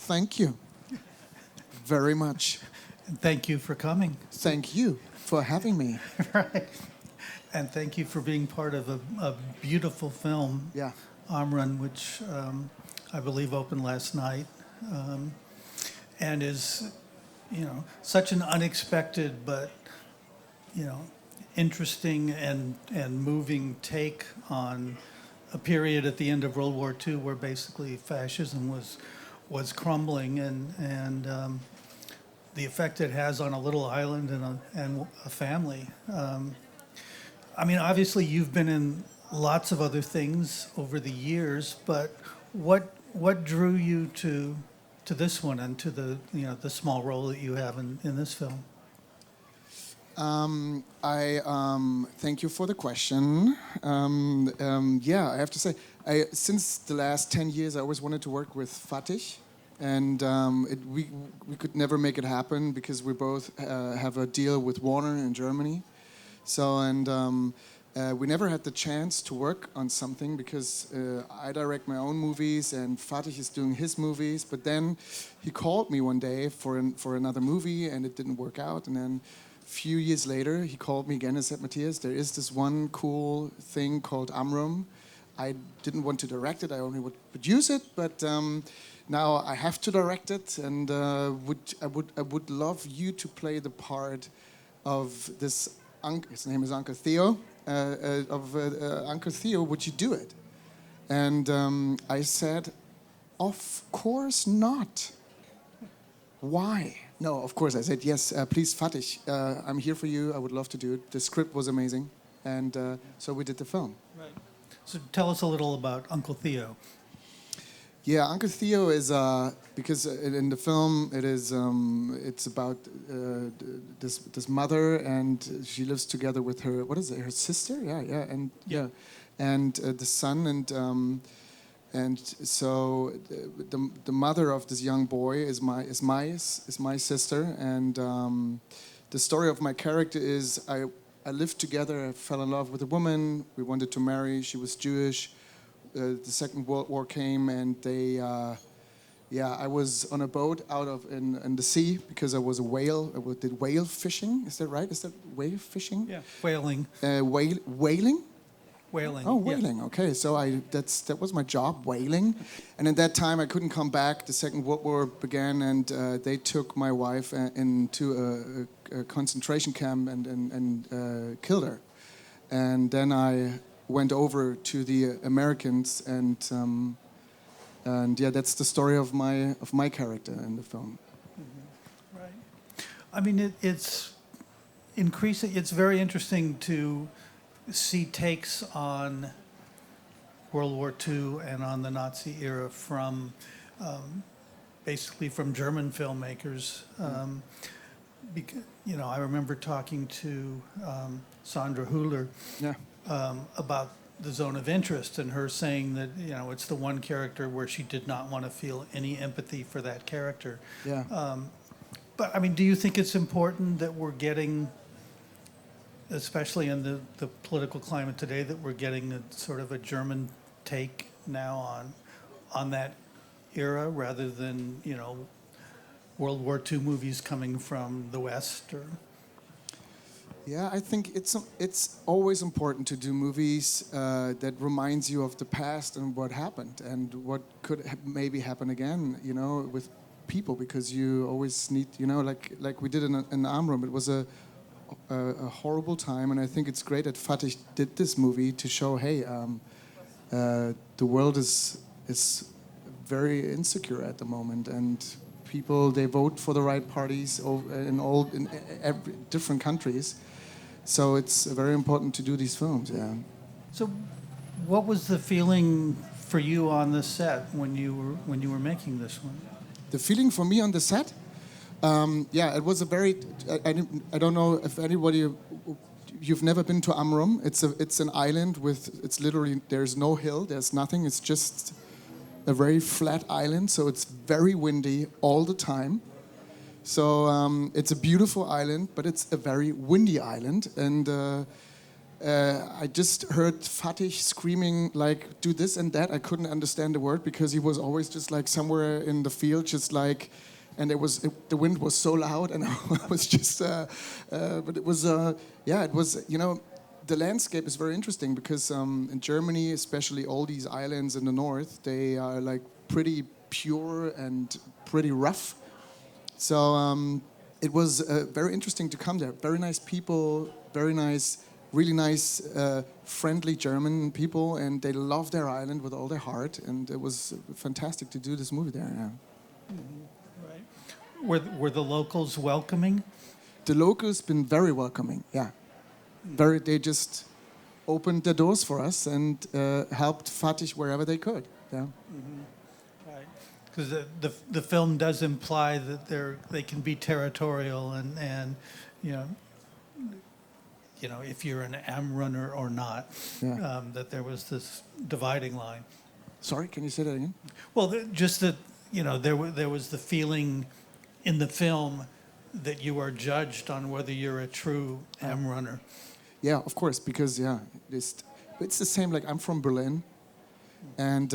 Thank you very much. And thank you for coming. Thank you for having me. Right. And thank you for being part of a beautiful film, Yeah. Amrum, which I believe opened last night, and is, such an unexpected but, interesting and moving take on a period at the end of World War II where basically fascism was crumbling and the effect it has on a little island and a family. Obviously you've been in lots of other things over the years, but what drew you to this one and to the small role that you have in this film? I thank you for the question. I have to say, since the last 10 years, I always wanted to work with Fatih, and we could never make it happen because we both have a deal with Warner in Germany. So we never had the chance to work on something because I direct my own movies and Fatih is doing his movies. But then he called me one day for another movie and it didn't work out, and then few years later, he called me again and said, Matthias, there is this one cool thing called Amrum. I didn't want to direct it, I only would produce it, but now I have to direct it, and I would love you to play the part of this uncle. His name is Uncle Theo. Uncle Theo, would you do it? And I said, of course not. Why? No, of course. I said, yes, please, Fatih, I'm here for you. I would love to do it. The script was amazing. And so we did the film. Right. So tell us a little about Uncle Theo. Yeah, Uncle Theo is, because in the film it's about this mother, and she lives together with her, what is it, her sister? And the son, and so the mother of this young boy is my sister, and the story of my character is I lived together. I fell in love with a woman. We wanted to marry. She was Jewish. The Second World War came, and I was on a boat in the sea because I was a whale. I did whale fishing. Is that right? Is that whale fishing? Yeah, whaling. Whaling. Whaling. Oh, whaling. Yeah. Okay, so that was my job, whaling. And at that time, I couldn't come back. The Second World War began, and they took my wife into a concentration camp and killed her. And then I went over to the Americans, and that's the story of my character in the film. Mm-hmm. Right. I mean, it's increasing. It's very interesting to see takes on World War II and on the Nazi era from basically from German filmmakers. I remember talking to Sandra Hüller about the zone of interest, and her saying that it's the one character where she did not want to feel any empathy for that character. Yeah. But I mean, do you think it's important that we're getting, especially in the political climate today, that we're getting a sort of a German take now on that era rather than, World War II movies coming from the West? Or? Yeah, I think it's always important to do movies that reminds you of the past and what happened and what could maybe happen again, with people, because you always need, like we did in Amrum. It was a horrible time, and I think it's great that Fatih did this movie to show, hey, the world is very insecure at the moment, and people, they vote for the right parties in every different countries. So it's very important to do these films. Yeah. So, what was the feeling for you on the set when you were making this one? The feeling for me on the set. It was a very. I don't know if anybody. You've never been to Amrum. It's an island it's literally, there's no hill, there's nothing. It's just a very flat island, so it's very windy all the time. So it's a beautiful island, but it's a very windy island, and I just heard Fatih screaming like, do this and that. I couldn't understand the word because he was always just like somewhere in the field, just like, and the wind was so loud, and I was just, but it was, it was, the landscape is very interesting because in Germany, especially all these islands in the north, they are like pretty pure and pretty rough. So it was very interesting to come there. Very nice people, very nice, really nice, friendly German people, and they love their island with all their heart. And it was fantastic to do this movie there. Yeah. Right. Were the locals welcoming? The locals been very welcoming. Yeah, very. They just opened their doors for us and helped Fatih wherever they could. Yeah. Right. Because the film does imply that they can be territorial and if you're an Amrum or not, Yeah. that there was this dividing line. Sorry, can you say that again? Well, just that there was the feeling in the film that you are judged on whether you're a true Amrunner. Yeah, of course, because it's the same. Like I'm from Berlin, and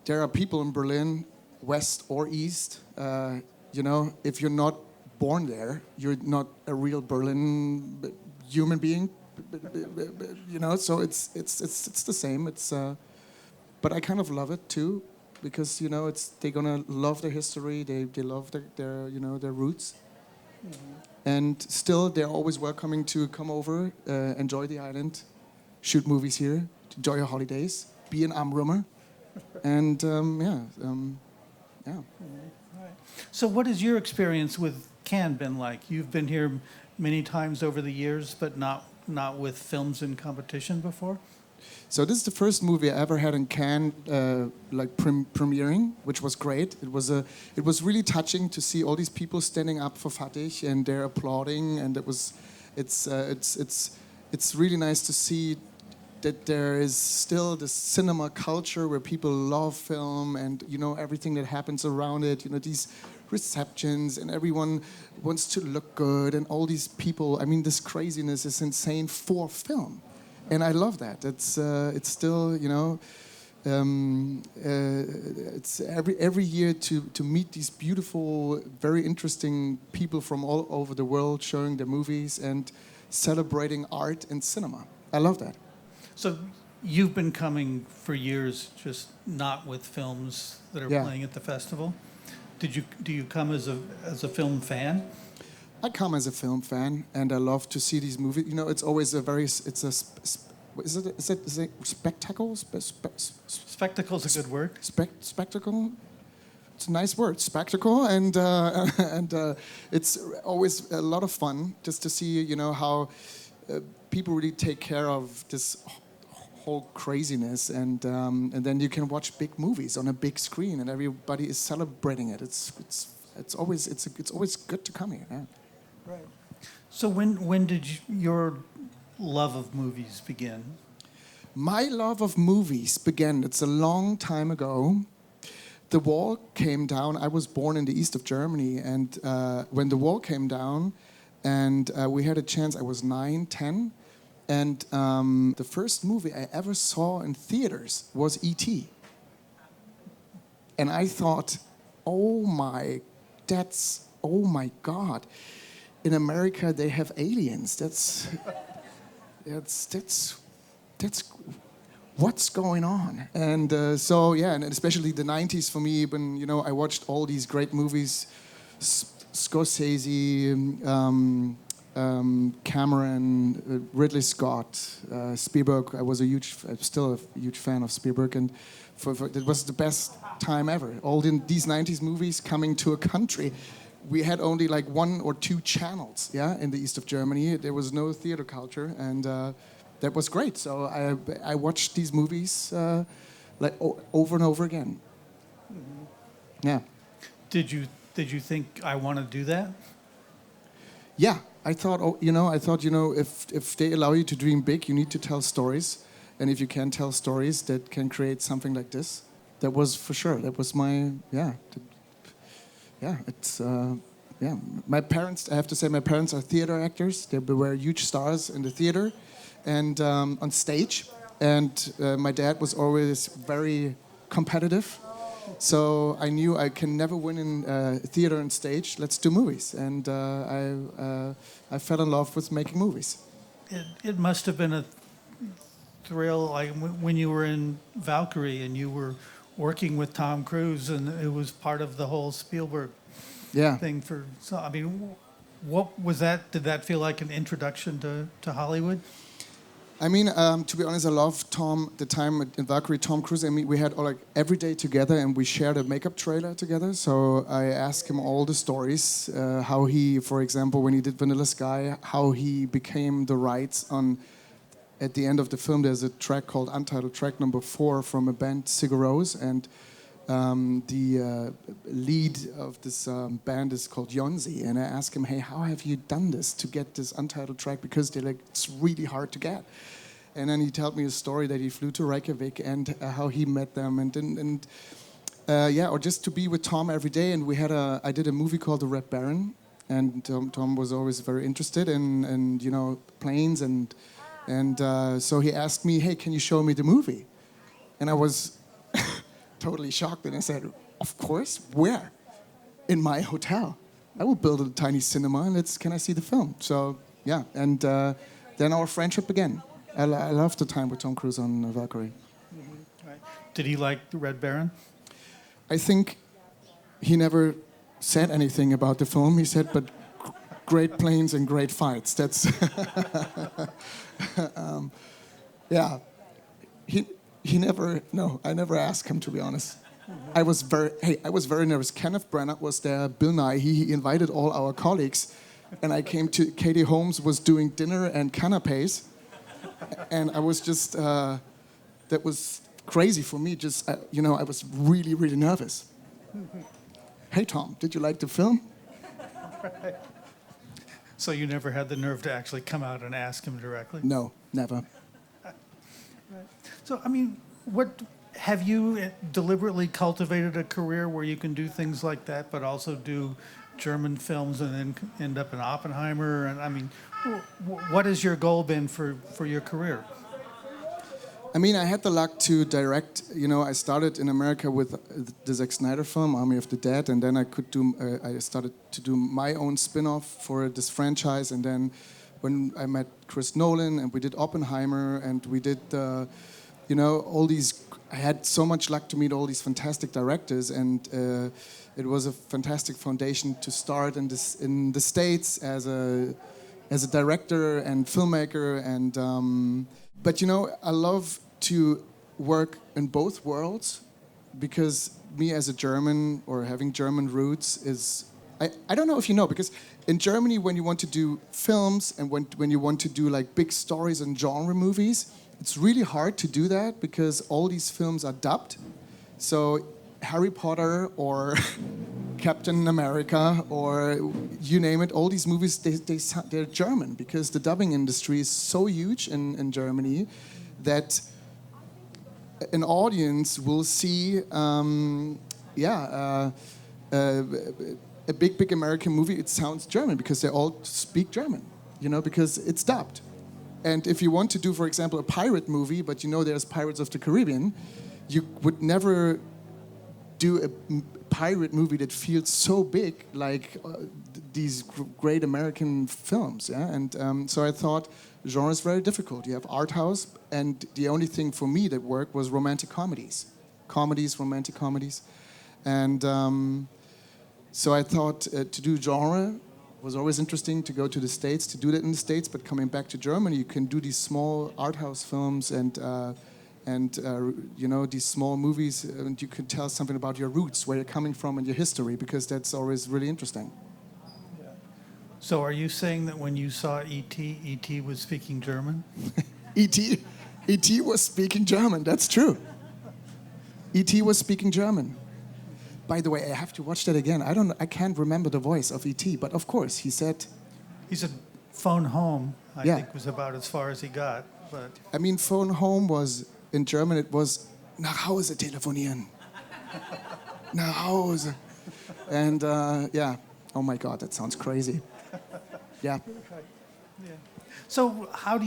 there are people in Berlin, west or east. If you're not born there, you're not a real Berlin human being. So it's the same. But I kind of love it too, because they're gonna love their history. They love their roots. And still, they're always welcoming to come over, enjoy the island, shoot movies here, enjoy your holidays, be an Amrummer, and Right. So what has your experience with Cannes been like? You've been here many times over the years, but not with films in competition before? So this is the first movie I ever had in Cannes, premiering, which was great. It was really touching to see all these people standing up for Fatih and they're applauding, and it's really nice to see that there is still this cinema culture where people love film and everything that happens around it. These receptions and everyone wants to look good and all these people. I mean, this craziness is insane for film. And I love that. It's still, it's every year to meet these beautiful, very interesting people from all over the world showing their movies and celebrating art and cinema. I love that. So you've been coming for years, just not with films that are playing at the festival. Do you come as a film fan? I come as a film fan, and I love to see these movies. It's always is it spectacle? Spectacle's a good word. Spectacle. It's a nice word, spectacle, and it's always a lot of fun just to see how people really take care of this whole craziness, and then you can watch big movies on a big screen, and everybody is celebrating it. It's always good to come here. Yeah. Right. So when did your love of movies begin? My love of movies began. It's a long time ago. The wall came down. I was born in the east of Germany, and when the wall came down, and we had a chance. I was 9, 10, and the first movie I ever saw in theaters was E.T. And I thought, oh my God! In America, they have aliens. That's what's going on? And and especially the 90s for me, when I watched all these great movies, Scorsese, Cameron, Ridley Scott, Spielberg. I'm still a huge fan of Spielberg, and it was the best time ever. All these 90s movies coming to a country. We had only like 1 or 2 channels, in the east of Germany. There was no theater culture, and that was great. So I watched these movies over and over again. Mm-hmm. Yeah. Did you think I want to do that? Yeah, I thought if they allow you to dream big, you need to tell stories, and if you can tell stories that can create something like this, that was for sure. That was my My parents, I have to say, my parents are theater actors. They were huge stars in the theater. and on stage. And my dad was always very competitive. So I knew I can never win in theater and stage. Let's do movies. And I fell in love with making movies. It must have been a thrill, like when you were in Valkyrie and you were working with Tom Cruise, and it was part of the whole Spielberg thing. So I mean, what was that? Did that feel like an introduction to Hollywood? I mean, to be honest, I love the time in Valkyrie, Tom Cruise and me, we had every day together, and we shared a makeup trailer together. So I asked him all the stories, how he, for example, when he did Vanilla Sky, how he became the rights on. At the end of the film, there's a track called Untitled Track Number 4 from a band, Sigur Rós, and the lead of this band is called Jonsi. And I asked him, hey, how have you done this to get this untitled track? Because it's really hard to get. And then he told me a story that he flew to Reykjavik and how he met them, or just to be with Tom every day. And I did a movie called TheWrap Baron, and Tom was always very interested in planes and so he asked me, hey, can you show me the movie? And I was totally shocked. And I said, of course, where? In my hotel. I will build a tiny cinema and can I see the film? So, yeah. And then our friendship began. I loved the time with Tom Cruise on Valkyrie. Mm-hmm. Right. Did he like Red Baron? I think he never said anything about the film. He said, but great planes and great fights. That's... yeah, he never. No, I never asked him, to be honest. I was very nervous. Kenneth Branagh was there. Bill Nye. He invited all our colleagues, and I came to. Katie Holmes was doing dinner and canapes, and I was just. That was crazy for me. Just I was really, really nervous. Hey Tom, did you like the film? Right. So you never had the nerve to actually come out and ask him directly? No, never. Right. So, I mean, have you deliberately cultivated a career where you can do things like that, but also do German films and then end up in Oppenheimer? And I mean, what has your goal been for your career? I mean, I had the luck to direct. I started in America with the Zack Snyder film, Army of the Dead, and then I started to do my own spin-off for this franchise. And then when I met Chris Nolan, and we did Oppenheimer, and we did, all these. I had so much luck to meet all these fantastic directors, and it was a fantastic foundation to start in the States as a director and filmmaker. And but I love to work in both worlds, because me as a German, or having German roots, is I don't know if you know, because in Germany, when you want to do films and when you want to do big stories and genre movies, it's really hard to do that because all these films are dubbed. So Harry Potter or Captain America or you name it, all these movies, they're German, because the dubbing industry is so huge in Germany that an audience will see, a big American movie. It sounds German because they all speak German, because it's dubbed. And if you want to do, for example, a pirate movie, but there's Pirates of the Caribbean, you would never do a pirate movie that feels so big like these great American films. Yeah? And so I thought genre is very difficult. You have art house, and the only thing for me that worked was romantic comedies. Romantic comedies. And so I thought to do genre was always interesting, to go to the States, to do that in the States, but coming back to Germany, you can do these small art house films and these small movies, and you can tell something about your roots, where you're coming from, and your history, because that's always really interesting. Yeah. So are you saying that when you saw E.T., E.T. was speaking German? E.T. was speaking German, that's true. E.T. was speaking German. By the way, I have to watch that again. I can't remember the voice of E.T., but of course, he said... He said, phone home, I think was about as far as he got. But I mean, phone home was, in German, it was, nach Hause telefonieren. Nach Hause. And oh my God, that sounds crazy. Yeah. So how do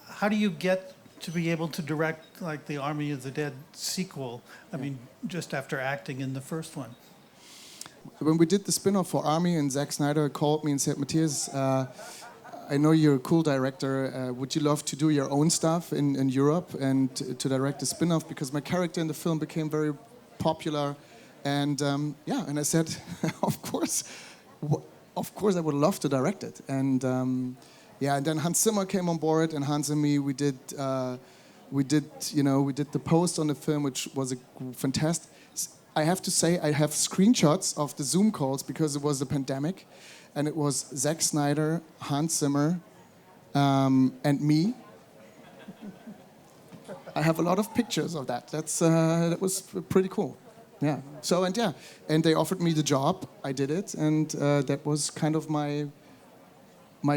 how do you get to be able to direct like the Army of the Dead sequel? I mean, just after acting in the first one. When we did the spin-off for Army, and Zack Snyder called me and said, Matthias, I know you're a cool director. Would you love to do your own stuff in Europe and to direct a spin-off? Because my character in the film became very popular. And and I said, of course I would love to direct it. And and then Hans Zimmer came on board, and Hans and me, we did the post on the film, which was a fantastic. I have to say, I have screenshots of the Zoom calls because it was the pandemic, and it was Zack Snyder, Hans Zimmer, and me. I have a lot of pictures of that. That was pretty cool. Yeah. So and they offered me the job. I did it, and that was kind of my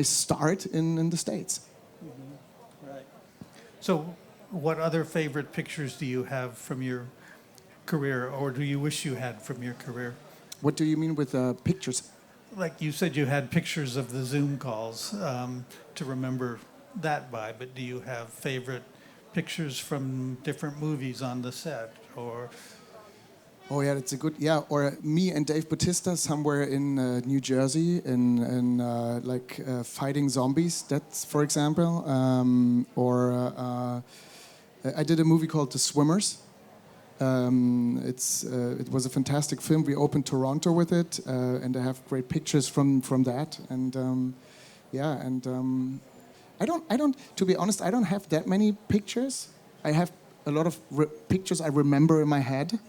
start in the States. Mm-hmm. Right. So, what other favorite pictures do you have from your career, or do you wish you had from your career? What do you mean with pictures? Like you said, you had pictures of the Zoom calls to remember that by, but do you have favorite pictures from different movies on the set, or? Oh yeah, that's a good Or me and Dave Bautista somewhere in New Jersey in fighting zombies. That's for example. I did a movie called The Swimmers. It was a fantastic film. We opened Toronto with it, and I have great pictures from that. And I don't. To be honest, I don't have that many pictures. I have a lot of pictures I remember in my head.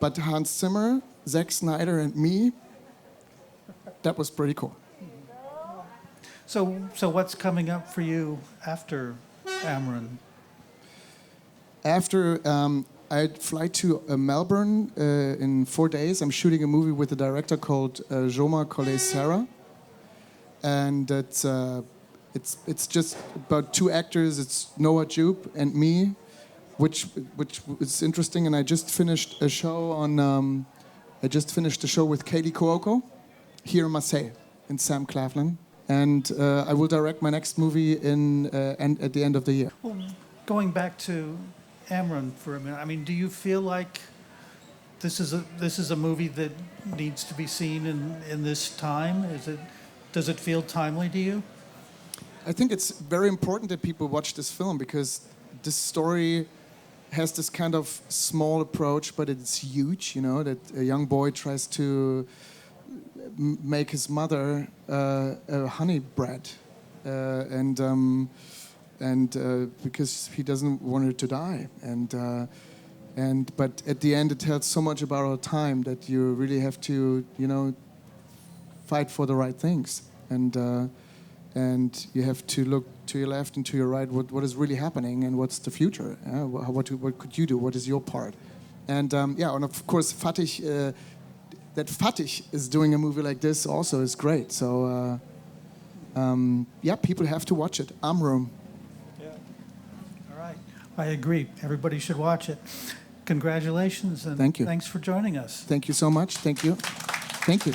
But Hans Zimmer, Zack Snyder, and me, that was pretty cool. So what's coming up for you after Amrum? After I'd fly to Melbourne in 4 days. I'm shooting a movie with a director called Joma Collet-Serra, and it's just about two actors. It's Noah Jupe and me, which is interesting. And I just finished a show with Katie Cuoco here in Marseille in Sam Claflin, and I will direct my next movie at the end of the year. Well, going back to Amrum for a minute, I mean, do you feel like this is a movie that needs to be seen in this time? Does it feel timely to you? I think it's very important that people watch this film, because this story has this kind of small approach, but it's huge. You know, that a young boy tries to make his mother a honey bread, because he doesn't want her to die, but at the end it tells so much about our time that you really have to, fight for the right things, and you have to look to your left and to your right, what is really happening and what's the future. What could you do? What is your part? And and of course Fatih, that Fatih is doing a movie like this also is great. So people have to watch it. Amrum. I agree. Everybody should watch it. Congratulations, and thank you. Thanks for joining us. Thank you so much. Thank you. Thank you.